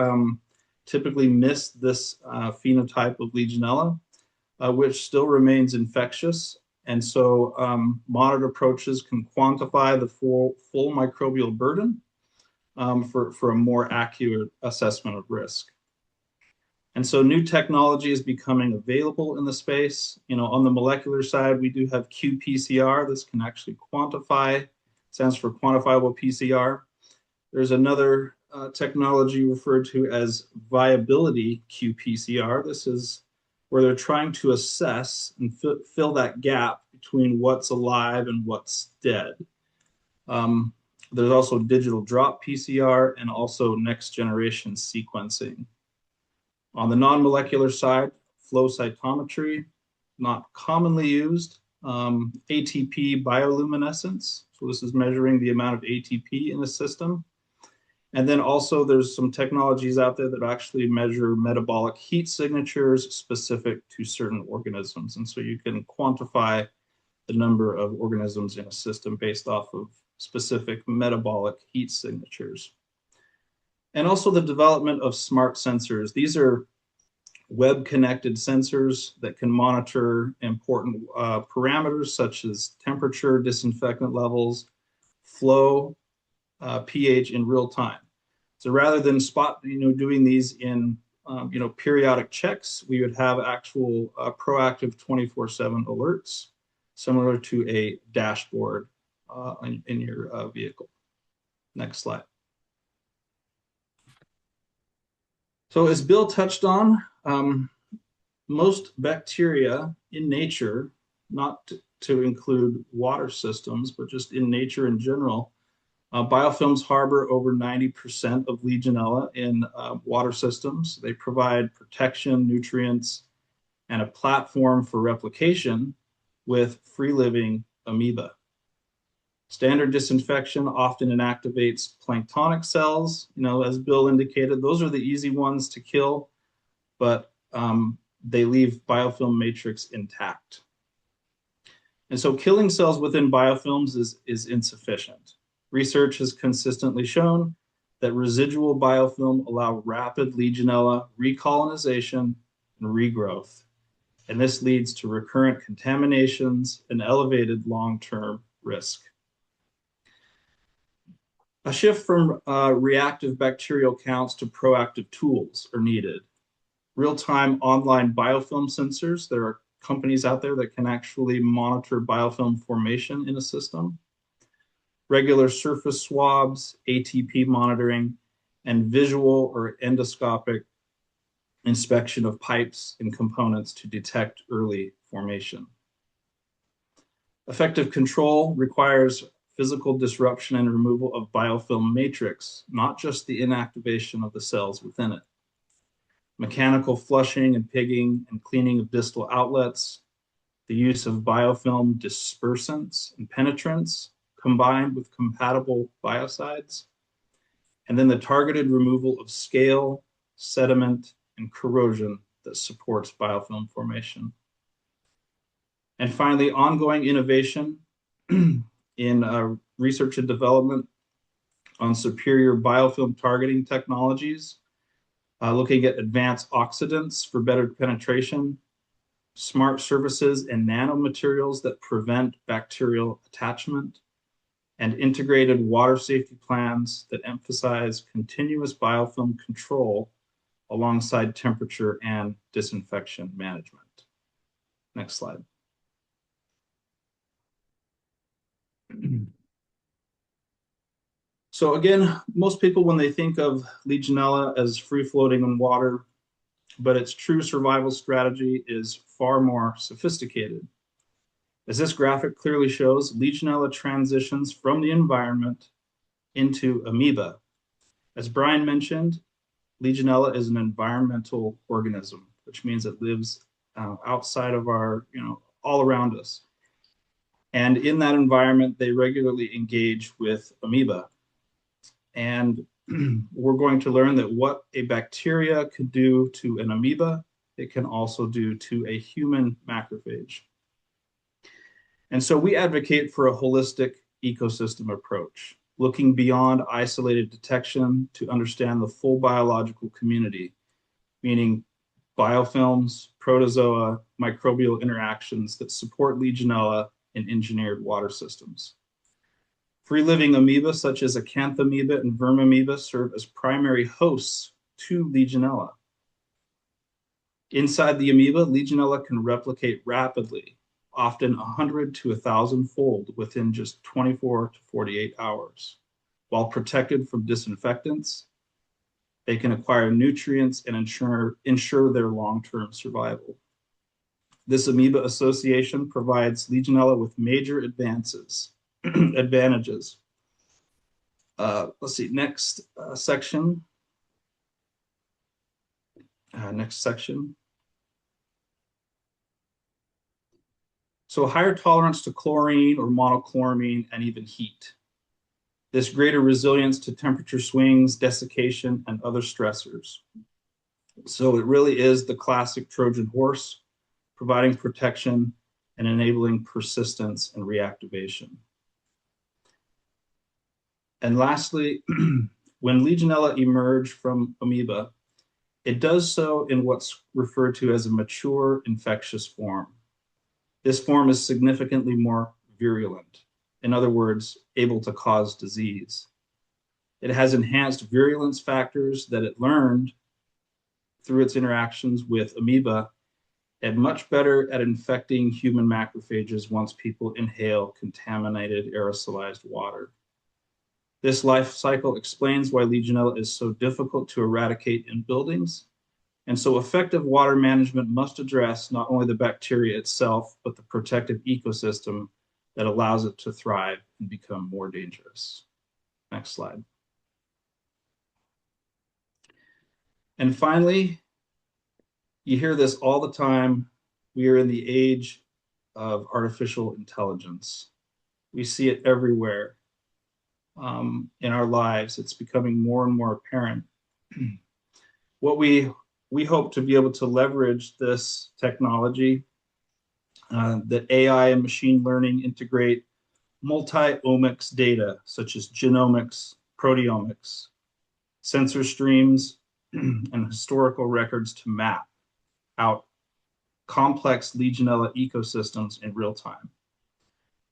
typically missed this phenotype of Legionella, which still remains infectious. And so modern approaches can quantify the full microbial burden for a more accurate assessment of risk. And so new technology is becoming available in the space. On the molecular side, we do have qPCR. This can actually quantify, stands for quantifiable PCR. There's another technology referred to as viability qPCR. This is where they're trying to assess and fill that gap between what's alive and what's dead. There's also digital drop PCR and also next generation sequencing. On the non-molecular side, flow cytometry, not commonly used. ATP bioluminescence, so this is measuring the amount of ATP in the system. And then also there's some technologies out there that actually measure metabolic heat signatures specific to certain organisms. And so you can quantify the number of organisms in a system based off of specific metabolic heat signatures. And also the development of smart sensors. These are web-connected sensors that can monitor important parameters such as temperature, disinfectant levels, flow, pH in real time. So rather than doing these in periodic checks, we would have actual proactive 24/7 alerts, similar to a dashboard in your vehicle. Next slide. So as Bill touched on, most bacteria in nature, not to include water systems, but just in nature in general, biofilms harbor over 90% of Legionella in water systems. They provide protection, nutrients, and a platform for replication with free-living amoeba. Standard disinfection often inactivates planktonic cells. As Bill indicated, those are the easy ones to kill, but they leave biofilm matrix intact. And so killing cells within biofilms is insufficient. Research has consistently shown that residual biofilm allow rapid Legionella recolonization and regrowth. And this leads to recurrent contaminations and elevated long-term risk. A shift from reactive bacterial counts to proactive tools are needed. Real-time online biofilm sensors. There are companies out there that can actually monitor biofilm formation in a system. Regular surface swabs, ATP monitoring, and visual or endoscopic inspection of pipes and components to detect early formation. Effective control requires physical disruption and removal of biofilm matrix, not just the inactivation of the cells within it. Mechanical flushing and pigging and cleaning of distal outlets, the use of biofilm dispersants and penetrants combined with compatible biocides, and then the targeted removal of scale, sediment, and corrosion that supports biofilm formation. And finally, ongoing innovation in research and development on superior biofilm targeting technologies, looking at advanced oxidants for better penetration, smart surfaces and nanomaterials that prevent bacterial attachment, and integrated water safety plans that emphasize continuous biofilm control alongside temperature and disinfection management. Next slide. So again, most people, when they think of Legionella as free-floating in water, but its true survival strategy is far more sophisticated. As this graphic clearly shows, Legionella transitions from the environment into amoeba, As Brian mentioned, Legionella is an environmental organism, which means it lives outside of our, all around us. And in that environment, they regularly engage with amoeba. And we're going to learn that what a bacteria could do to an amoeba, it can also do to a human macrophage. And so we advocate for a holistic ecosystem approach, looking beyond isolated detection to understand the full biological community, meaning biofilms, protozoa, microbial interactions that support Legionella in engineered water systems. Free-living amoeba such as acanthamoeba and vermamoeba serve as primary hosts to Legionella. Inside the amoeba, Legionella can replicate rapidly, often 100 to 1,000-fold within just 24 to 48 hours. While protected from disinfectants, they can acquire nutrients and ensure their long-term survival. This amoeba association provides Legionella with major advantages. Let's see, next section. Next section. So a higher tolerance to chlorine or monochloramine and even heat. This greater resilience to temperature swings, desiccation, and other stressors. So it really is the classic Trojan horse, providing protection and enabling persistence and reactivation. And lastly, when Legionella emerge from amoeba, it does so in what's referred to as a mature infectious form. This form is significantly more virulent. In other words, able to cause disease. It has enhanced virulence factors that it learned through its interactions with amoeba, and much better at infecting human macrophages once people inhale contaminated aerosolized water. This life cycle explains why Legionella is so difficult to eradicate in buildings. And so effective water management must address not only the bacteria itself, but the protective ecosystem that allows it to thrive and become more dangerous. Next slide. And finally, you hear this all the time. We are in the age of artificial intelligence. We see it everywhere in our lives. It's becoming more and more apparent. What we hope to be able to leverage this technology that AI and machine learning integrate multi-omics data, such as genomics, proteomics, sensor streams, and historical records to map out complex Legionella ecosystems in real time,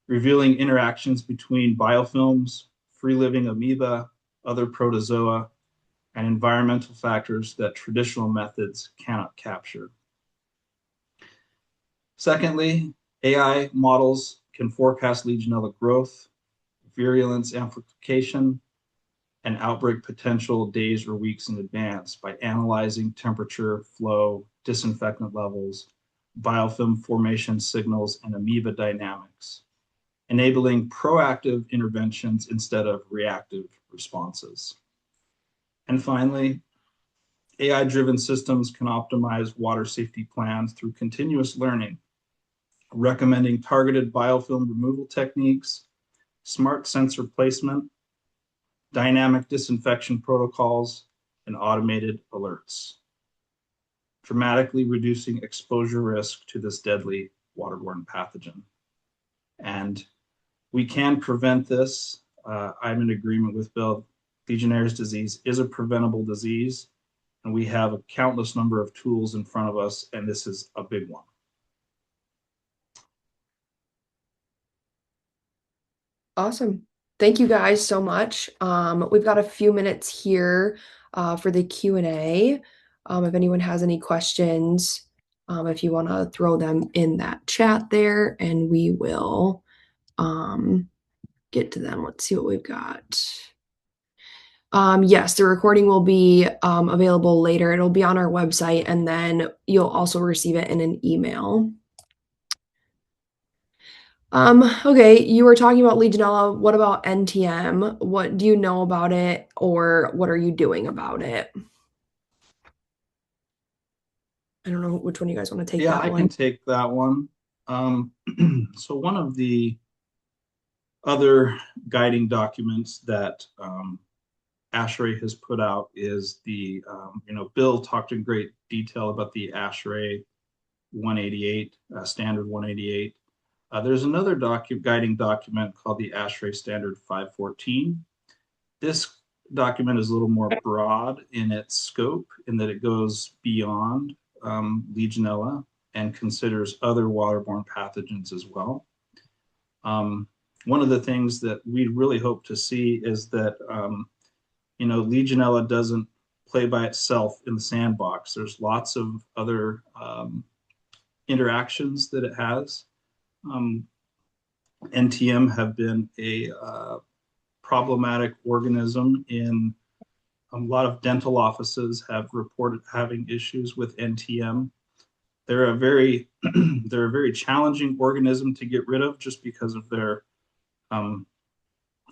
revealing interactions between biofilms, free-living amoeba, other protozoa, and environmental factors that traditional methods cannot capture. Secondly, AI models can forecast Legionella growth, virulence amplification, and outbreak potential days or weeks in advance by analyzing temperature, flow, disinfectant levels, biofilm formation signals, and amoeba dynamics, enabling proactive interventions instead of reactive responses. And finally, AI-driven systems can optimize water safety plans through continuous learning, recommending targeted biofilm removal techniques, smart sensor placement, dynamic disinfection protocols, and automated alerts, dramatically reducing exposure risk to this deadly waterborne pathogen. And we can prevent this. I'm in agreement with Bill. Legionnaires' disease is a preventable disease, and we have a countless number of tools in front of us, and this is a big one. Awesome. Thank you guys so much. We've got a few minutes here for the Q&A. If anyone has any questions, if you want to throw them in that chat there, and we will get to them. Let's see what we've got. Yes, the recording will be available later. It'll be on our website, and then you'll also receive it in an email. Okay, you were talking about Legionella. What about NTM? What do you know about it, or what are you doing about it? I don't know which one you guys want to take Yeah, that I can one. take that one. Um, so one of the other guiding documents that ASHRAE has put out is Bill talked in great detail about the ASHRAE 188, standard 188. There's another guiding document called the ASHRAE standard 514. This document is a little more broad in its scope in that it goes beyond Legionella and considers other waterborne pathogens as well. Um, One of the things that we really hope to see is that Legionella doesn't play by itself in the sandbox. There's lots of other interactions that it has. Um, NTM have been a problematic organism in a lot of dental offices have reported having issues with NTM. They're a very they're a very challenging organism to get rid of just because of their um,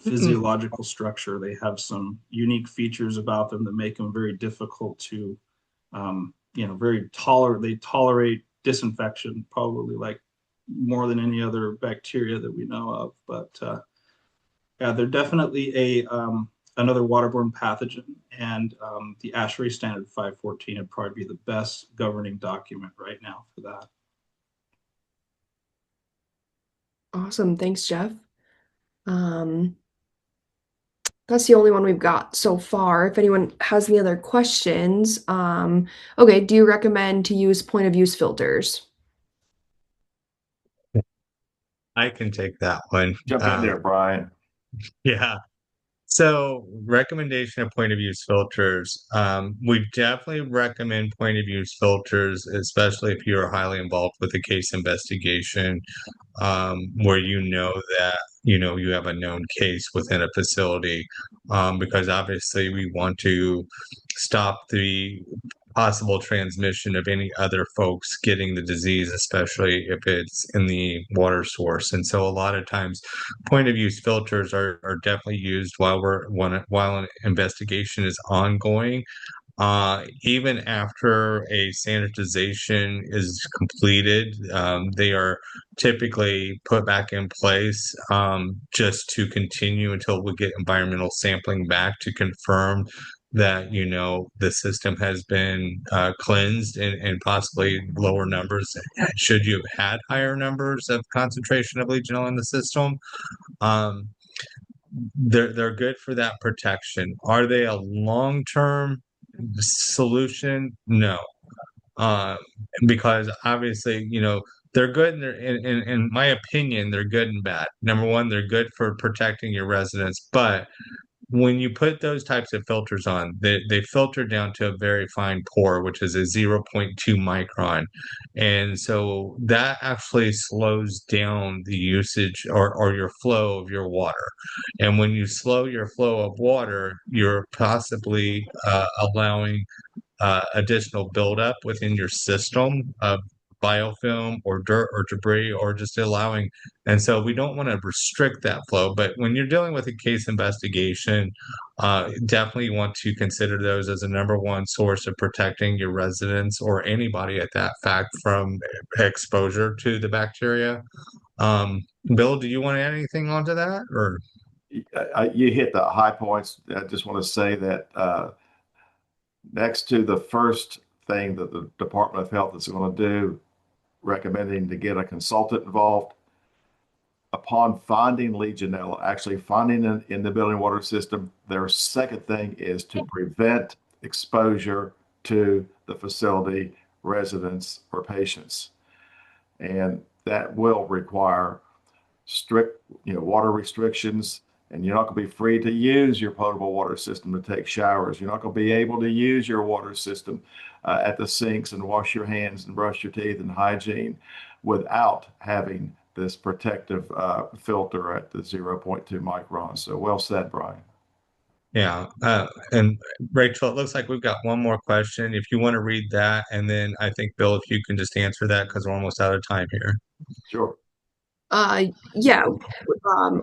physiological structure. They have some unique features about them that make them very difficult to they tolerate disinfection probably like more than any other bacteria that we know of. But yeah, they're definitely another waterborne pathogen, and the ASHRAE standard 514 would probably be the best governing document right now for that. Awesome. Thanks, Jeff. Um, that's the only one we've got so far. If anyone has any other questions, okay, do you recommend to use point of use filters? I can take that one. Jump in there, Brian. Yeah. So, recommendation of point of use filters. We definitely recommend point of use filters, especially if you're highly involved with a case investigation, where you know that you have a known case within a facility, because obviously we want to stop the possible transmission of any other folks getting the disease, especially if it's in the water source. And so a lot of times point of use filters are definitely used while an investigation is ongoing. Even after a sanitization is completed, they are typically put back in place, just to continue until we get environmental sampling back to confirm that the system has been cleansed and possibly lower numbers. Should you have had higher numbers of concentration of Legionella in the system, um, they're good for that protection. Are they a long-term solution? No. Um, because obviously, they're good in my opinion, they're good and bad. Number one, they're good for protecting your residents, but when you put those types of filters on, they filter down to a very fine pore, which is a zero point 0.2 micron. And so that actually slows down the usage or your flow of your water. And when you slow your flow of water, you're possibly allowing additional buildup within your system of biofilm or dirt or debris or just allowing. And so we don't want to restrict that flow. But when you're dealing with a case investigation, definitely want to consider those as a number one source of protecting your residents or anybody at that fact from exposure to the bacteria. Um, Bill, do you want to add anything onto that or? You hit the high points. I just want to say that next to the first thing that the Department of Health is going to do, recommending to get a consultant involved, upon finding Legionella, actually finding it in the building water system, their second thing is to prevent exposure to the facility residents or patients. And that will require strict, water restrictions, and you're not going to be free to use your potable water system to take showers. You're not going to be able to use your water system at the sinks and wash your hands and brush your teeth and hygiene without having this protective filter at the zero point 0.2 microns. So well said, Brian. Yeah. And Rachel, it looks like we've got one more question. If you want to read that, and then I think, Bill, if you can just answer that because we're almost out of time here. Sure. Yeah,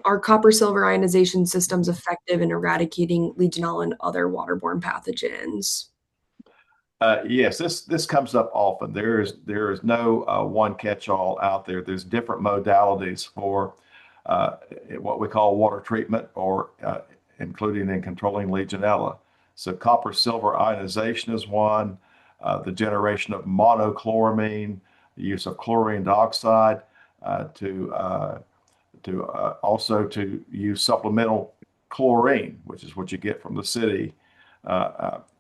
are copper silver ionization systems effective in eradicating Legionella and other waterborne pathogens? Yes, this comes up often. There is no one catch-all out there. There's different modalities for uh, what we call water treatment, or including and controlling Legionella. So copper silver ionization is one. The generation of monochloramine, the use of chlorine dioxide to also to use supplemental chlorine, which is what you get from the city.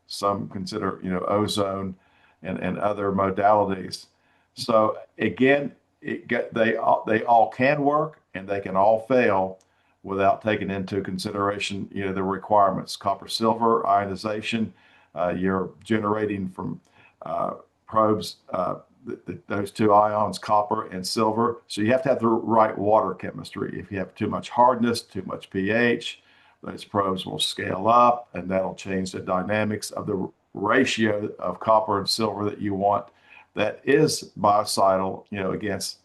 Some consider, ozone and other modalities. So again, they all can work and they can all fail without taking into consideration, the requirements. Copper silver ionization, you're generating from probes. Those two ions, copper and silver. So you have to have the right water chemistry. If you have too much hardness, too much pH, those probes will scale up, and that'll change the dynamics of the ratio of copper and silver that you want. That is biocidal, against,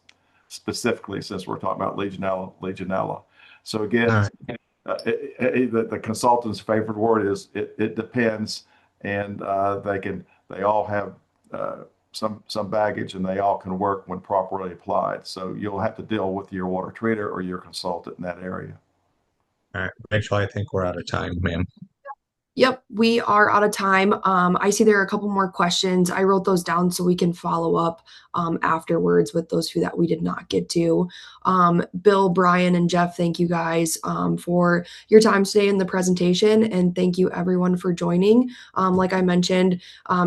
specifically, since we're talking about Legionella. So again, All right. the consultant's favorite word is it depends, and they all have some baggage, and they all can work when properly applied. So you'll have to deal with your water treater or your consultant in that area. All right, Rachel, I think we're out of time, ma'am. Yep, we are out of time. I see there are a couple more questions. I wrote those down so we can follow up afterwards with those few that we did not get to. Bill, Brian, and Jeff, thank you guys for your time today in the presentation, and thank you everyone for joining. Like I mentioned,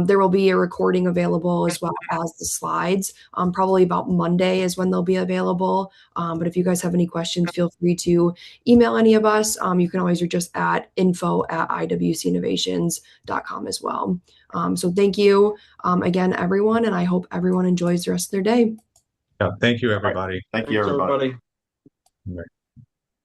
there will be a recording available as well as the slides. Probably about Monday is when they'll be available. But if you guys have any questions, feel free to email any of us. You can always reach us at info@iwcinnovations.com as well. So thank you again, everyone, and I hope everyone enjoys the rest of their day. Yeah, thank you, All right. everybody. Thank you, Thanks, everybody. everybody. All right.